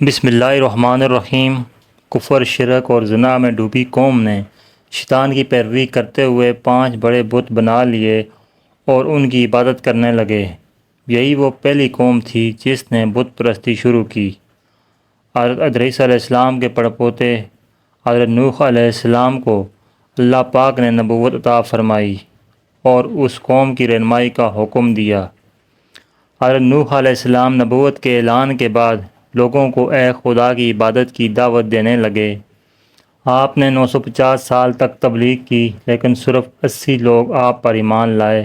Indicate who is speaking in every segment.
Speaker 1: بسم اللہ الرحمن الرحیم۔ کفر، شرک اور زنا میں ڈوبی قوم نے شیطان کی پیروی کرتے ہوئے 5 بڑے بت بنا لیے اور ان کی عبادت کرنے لگے۔ یہی وہ پہلی قوم تھی جس نے بت پرستی شروع کی۔ حضرت ادریس علیہ السلام کے پڑپوتے حضرت نوح علیہ السلام کو اللہ پاک نے نبوت عطا فرمائی اور اس قوم کی رہنمائی کا حکم دیا۔ حضرت نوح علیہ السلام نبوت کے اعلان کے بعد لوگوں کو ایک خدا کی عبادت کی دعوت دینے لگے۔ آپ نے 950 سال تک تبلیغ کی، لیکن صرف 80 لوگ آپ پر ایمان لائے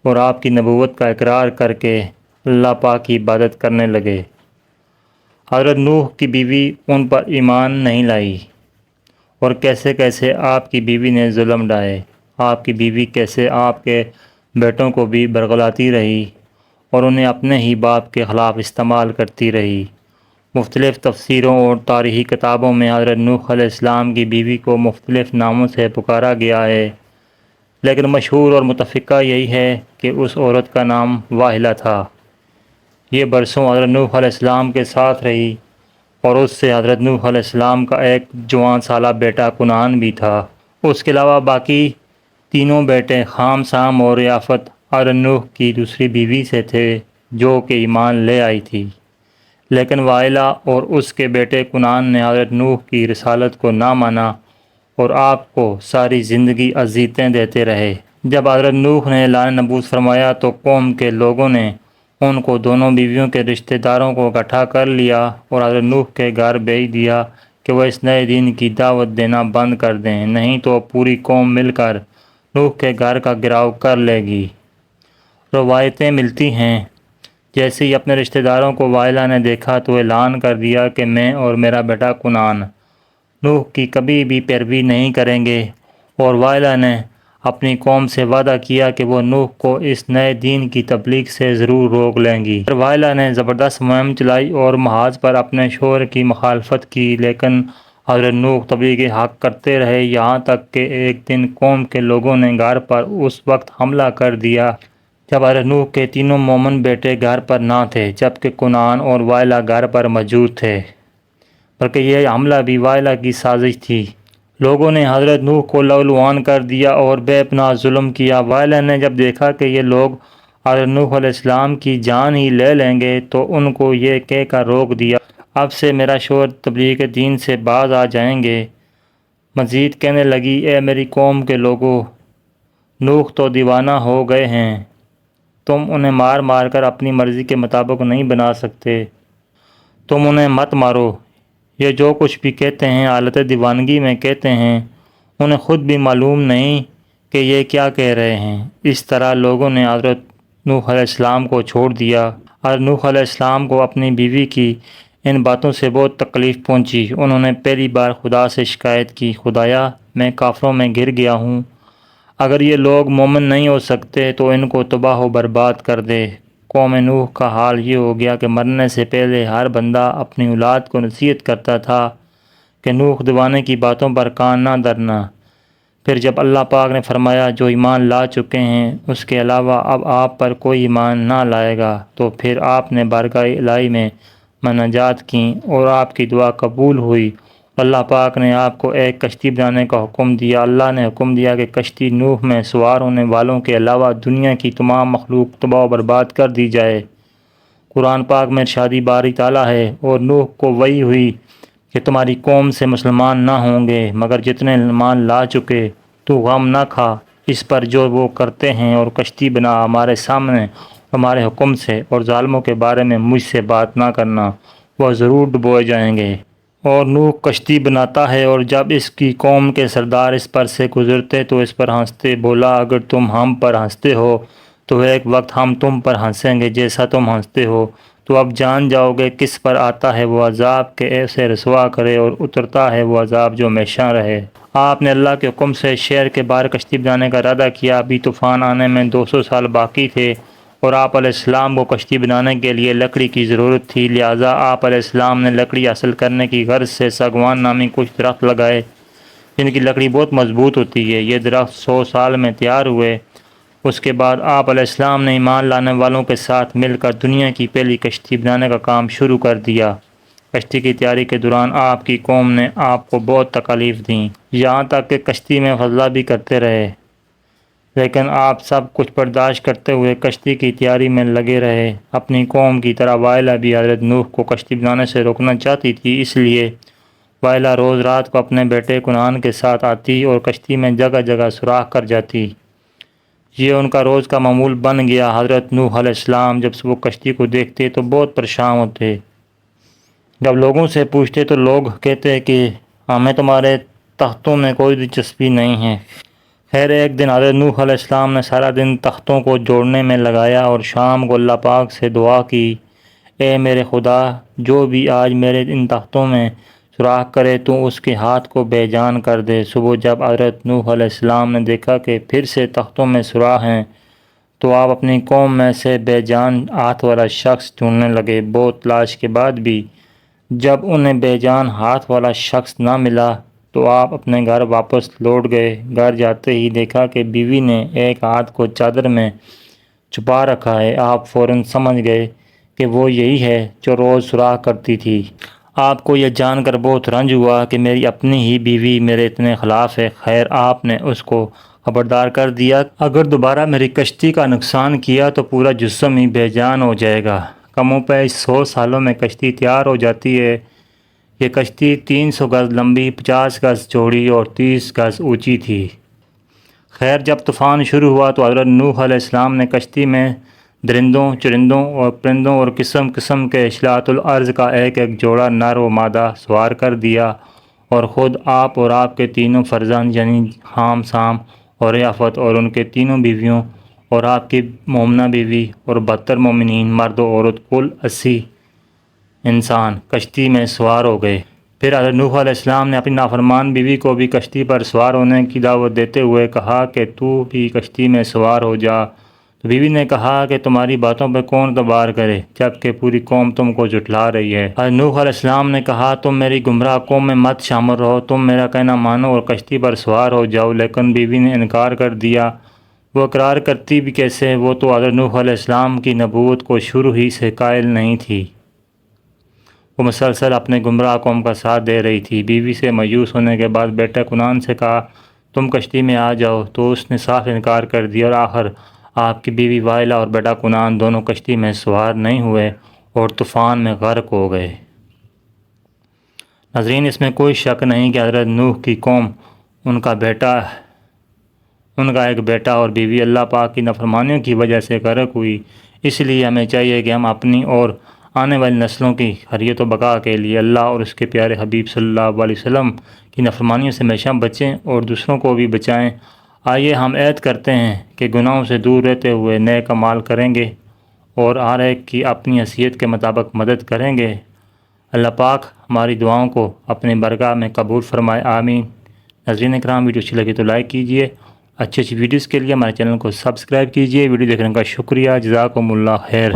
Speaker 1: اور آپ کی نبوت کا اقرار کر کے اللہ پاک کی عبادت کرنے لگے۔ حضرت نوح کی بیوی ان پر ایمان نہیں لائی، اور کیسے کیسے آپ کی بیوی نے ظلم ڈھائے۔ آپ کی بیوی کیسے آپ کے بیٹوں کو بھی برگلاتی رہی اور انہیں اپنے ہی باپ کے خلاف استعمال کرتی رہی۔ مختلف تفسیروں اور تاریخی کتابوں میں حضرت نوح علیہ السلام کی بیوی کو مختلف ناموں سے پکارا گیا ہے، لیکن مشہور اور متفقہ یہی ہے کہ اس عورت کا نام واحلہ تھا۔ یہ برسوں حضرت نوح علیہ السلام کے ساتھ رہی اور اس سے حضرت نوح علیہ السلام کا ایک جوان سالہ بیٹا کنعان بھی تھا۔ اس کے علاوہ باقی تینوں بیٹے خام، سام اور یافت حضرت نوح کی دوسری بیوی سے تھے جو کہ ایمان لے آئی تھی، لیکن واحلہ اور اس کے بیٹے کنعان نے حضرت نوح کی رسالت کو نہ مانا اور آپ کو ساری زندگی اذیتیں دیتے رہے۔ جب حضرت نوح نے اعلان نبوت فرمایا تو قوم کے لوگوں نے ان کو دونوں بیویوں کے رشتہ داروں کو اکٹھا کر لیا اور حضرت نوح کے گھر بھیج دیا کہ وہ اس نئے دین کی دعوت دینا بند کر دیں، نہیں تو پوری قوم مل کر نوح کے گھر کا گھراؤ کر لے گی۔ روایتیں ملتی ہیں جیسے ہی اپنے رشتہ داروں کو واحلہ نے دیکھا تو اعلان کر دیا کہ میں اور میرا بیٹا کنعان نوح کی کبھی بھی پیروی نہیں کریں گے، اور واحلہ نے اپنی قوم سے وعدہ کیا کہ وہ نوح کو اس نئے دین کی تبلیغ سے ضرور روک لیں گی۔ واحلہ نے زبردست مہم چلائی اور محاذ پر اپنے شوہر کی مخالفت کی، لیکن حضرت نوح تبلیغ حق کرتے رہے، یہاں تک کہ ایک دن قوم کے لوگوں نے گھر پر اس وقت حملہ کر دیا جب حضرت نوح کے تینوں مومن بیٹے گھر پر نہ تھے، جبکہ کنعان اور واحلہ گھر پر موجود تھے، بلکہ یہ حملہ بھی واحلہ کی سازش تھی۔ لوگوں نے حضرت نوح کو لہولہان کر دیا اور بے پناہ ظلم کیا۔ واحلہ نے جب دیکھا کہ یہ لوگ حضرت نوح علیہ السلام کی جان ہی لے لیں گے تو ان کو یہ کہہ کر روک دیا، اب سے میرا شوہر تبلیغ دین سے باز آ جائیں گے۔ مزید کہنے لگی، اے میری قوم کے لوگو، نوح تو دیوانہ ہو گئے ہیں، تم انہیں مار مار کر اپنی مرضی کے مطابق نہیں بنا سکتے، تم انہیں مت مارو۔ یہ جو کچھ بھی کہتے ہیں حالت دیوانگی میں کہتے ہیں، انہیں خود بھی معلوم نہیں کہ یہ کیا کہہ رہے ہیں۔ اس طرح لوگوں نے حضرت نوح علیہ السلام کو چھوڑ دیا۔ حضرت نوح علیہ السلام کو اپنی بیوی کی ان باتوں سے بہت تکلیف پہنچی۔ انہوں نے پہلی بار خدا سے شکایت کی، خدایا، میں کافروں میں گر گیا ہوں، اگر یہ لوگ مومن نہیں ہو سکتے تو ان کو تباہ و برباد کر دے۔ قوم نوح کا حال یہ ہو گیا کہ مرنے سے پہلے ہر بندہ اپنی اولاد کو نصیحت کرتا تھا کہ نوح دیوانے کی باتوں پر کان نہ دھرنا۔ پھر جب اللہ پاک نے فرمایا جو ایمان لا چکے ہیں اس کے علاوہ اب آپ پر کوئی ایمان نہ لائے گا، تو پھر آپ نے بارگاہ الہی میں مناجات کیں اور آپ کی دعا قبول ہوئی۔ اللہ پاک نے آپ کو ایک کشتی بنانے کا حکم دیا۔ اللہ نے حکم دیا کہ کشتی نوح میں سوار ہونے والوں کے علاوہ دنیا کی تمام مخلوق تباہ و برباد کر دی جائے۔ قرآن پاک میں ارشاد باری تعالیٰ ہے، اور نوح کو وحی ہوئی کہ تمہاری قوم سے مسلمان نہ ہوں گے مگر جتنے ایمان لا چکے، تو غم نہ کھا اس پر جو وہ کرتے ہیں، اور کشتی بنا ہمارے سامنے ہمارے حکم سے، اور ظالموں کے بارے میں مجھ سے بات نہ کرنا، وہ ضرور ڈبوئے جائیں گے۔ اور نوح کشتی بناتا ہے، اور جب اس کی قوم کے سردار اس پر سے گزرتے تو اس پر ہنستے، بولا اگر تم ہم پر ہنستے ہو تو ایک وقت ہم تم پر ہنسیں گے جیسا تم ہنستے ہو، تو اب جان جاؤ گے کس پر آتا ہے وہ عذاب کہ ایسے رسوا کرے، اور اترتا ہے وہ عذاب جو ہمیشہ رہے۔ آپ نے اللہ کے حکم سے شہر کے باہر کشتی بنانے کا ارادہ کیا۔ ابھی طوفان آنے میں 200 سال باقی تھے، اور آپ علیہ السلام کو کشتی بنانے کے لیے لکڑی کی ضرورت تھی، لہٰذا آپ علیہ السلام نے لکڑی حاصل کرنے کی غرض سے ساگوان نامی کچھ درخت لگائے جن کی لکڑی بہت مضبوط ہوتی ہے۔ یہ درخت 100 سال میں تیار ہوئے۔ اس کے بعد آپ علیہ السلام نے ایمان لانے والوں کے ساتھ مل کر دنیا کی پہلی کشتی بنانے کا کام شروع کر دیا۔ کشتی کی تیاری کے دوران آپ کی قوم نے آپ کو بہت تکالیف دیں، یہاں تک کہ کشتی میں فضلہ بھی کرتے رہے، لیکن آپ سب کچھ برداشت کرتے ہوئے کشتی کی تیاری میں لگے رہے۔ اپنی قوم کی طرح وائلہ بھی حضرت نوح کو کشتی بنانے سے روکنا چاہتی تھی، اس لیے وائلہ روز رات کو اپنے بیٹے کنعان کے ساتھ آتی اور کشتی میں جگہ جگہ سوراخ کر جاتی۔ یہ ان کا روز کا معمول بن گیا۔ حضرت نوح علیہ السلام جب وہ کشتی کو دیکھتے تو بہت پریشان ہوتے۔ جب لوگوں سے پوچھتے تو لوگ کہتے کہ ہمیں تمہارے تختوں میں کوئی دلچسپی نہیں ہے۔ خیر ایک دن حضرت نوح علیہ السلام نے سارا دن تختوں کو جوڑنے میں لگایا اور شام کو اللہ پاک سے دعا کی، اے میرے خدا، جو بھی آج میرے ان تختوں میں سوراخ کرے تو اس کے ہاتھ کو بے جان کر دے۔ صبح جب حضرت نوح علیہ السلام نے دیکھا کہ پھر سے تختوں میں سوراخ ہیں تو آپ اپنی قوم میں سے بے جان ہاتھ والا شخص ڈھونڈنے لگے۔ بہت تلاش کے بعد بھی جب انہیں بے جان ہاتھ والا شخص نہ ملا تو آپ اپنے گھر واپس لوٹ گئے۔ گھر جاتے ہی دیکھا کہ بیوی نے ایک ہاتھ کو چادر میں چھپا رکھا ہے۔ آپ فوراً سمجھ گئے کہ وہ یہی ہے جو روز سوراخ کرتی تھی۔ آپ کو یہ جان کر بہت رنج ہوا کہ میری اپنی ہی بیوی میرے اتنے خلاف ہے۔ خیر آپ نے اس کو خبردار کر دیا، اگر دوبارہ میری کشتی کا نقصان کیا تو پورا جسم ہی بے جان ہو جائے گا۔ کم و بیش 100 سالوں میں کشتی تیار ہو جاتی ہے۔ یہ کشتی 300 گز لمبی، 50 گز چوڑی اور 30 گز اونچی تھی۔ خیر جب طوفان شروع ہوا تو حضرت نوح علیہ السلام نے کشتی میں درندوں، چرندوں اور پرندوں اور قسم قسم کے حشرات الارض کا ایک ایک جوڑا نر و مادہ سوار کر دیا اور خود آپ اور آپ کے تینوں فرزند یعنی حام، سام اور یافت اور ان کے تینوں بیویوں اور آپ کی مومنہ بیوی اور 72 مومنین مرد و عورت کل 80 انسان کشتی میں سوار ہو گئے۔ پھر حضرت نوح علیہ السلام نے اپنی نافرمان بیوی کو بھی کشتی پر سوار ہونے کی دعوت دیتے ہوئے کہا کہ تو بھی کشتی میں سوار ہو جا۔ تو بیوی نے کہا کہ تمہاری باتوں پہ کون اعتبار کرے جب کہ پوری قوم تم کو جھٹلا رہی ہے۔ حضرت نوح علیہ السلام نے کہا تم میری گمراہ قوم میں مت شامل رہو، تم میرا کہنا مانو اور کشتی پر سوار ہو جاؤ۔ لیکن بیوی نے انکار کر دیا۔ وہ اقرار کرتی بھی کیسے، وہ تو حضرت نوح علیہ السلام کی نبوت کو شروع ہی سے قائل نہیں تھی۔ وہ مسلسل اپنے گمراہ قوم کا ساتھ دے رہی تھی۔ بیوی سے مایوس ہونے کے بعد بیٹا کنعان سے کہا تم کشتی میں آ جاؤ، تو اس نے صاف انکار کر دیا اور آخر آپ کی بیوی وائلہ اور بیٹا کنعان دونوں کشتی میں سوار نہیں ہوئے اور طوفان میں غرق ہو گئے۔ ناظرین اس میں کوئی شک نہیں کہ حضرت نوح کی قوم ان کا ایک بیٹا اور بیوی اللہ پاک کی نافرمانیوں کی وجہ سے غرق ہوئی۔ اس لیے ہمیں چاہیے کہ ہم اپنی اور آنے والی نسلوں کی خیریت و بقا کے لیے اللہ اور اس کے پیارے حبیب صلی اللہ علیہ وسلم کی نافرمانیوں سے ہمیشہ بچیں اور دوسروں کو بھی بچائیں۔ آئیے ہم عہد کرتے ہیں کہ گناہوں سے دور رہتے ہوئے نیک اعمال کریں گے اور ہر ایک کی اپنی حیثیت کے مطابق مدد کریں گے۔ اللہ پاک ہماری دعاؤں کو اپنے برگاہ میں قبول فرمائے، آمین۔ ناظرین اکرام ویڈیو اچھی لگی تو لائک کیجیے، اچھی ویڈیوز کے لیے ہمارے چینل کو سبسکرائب کیجیے۔ ویڈیو دیکھنے کا شکریہ، جزاکم اللہ خیر۔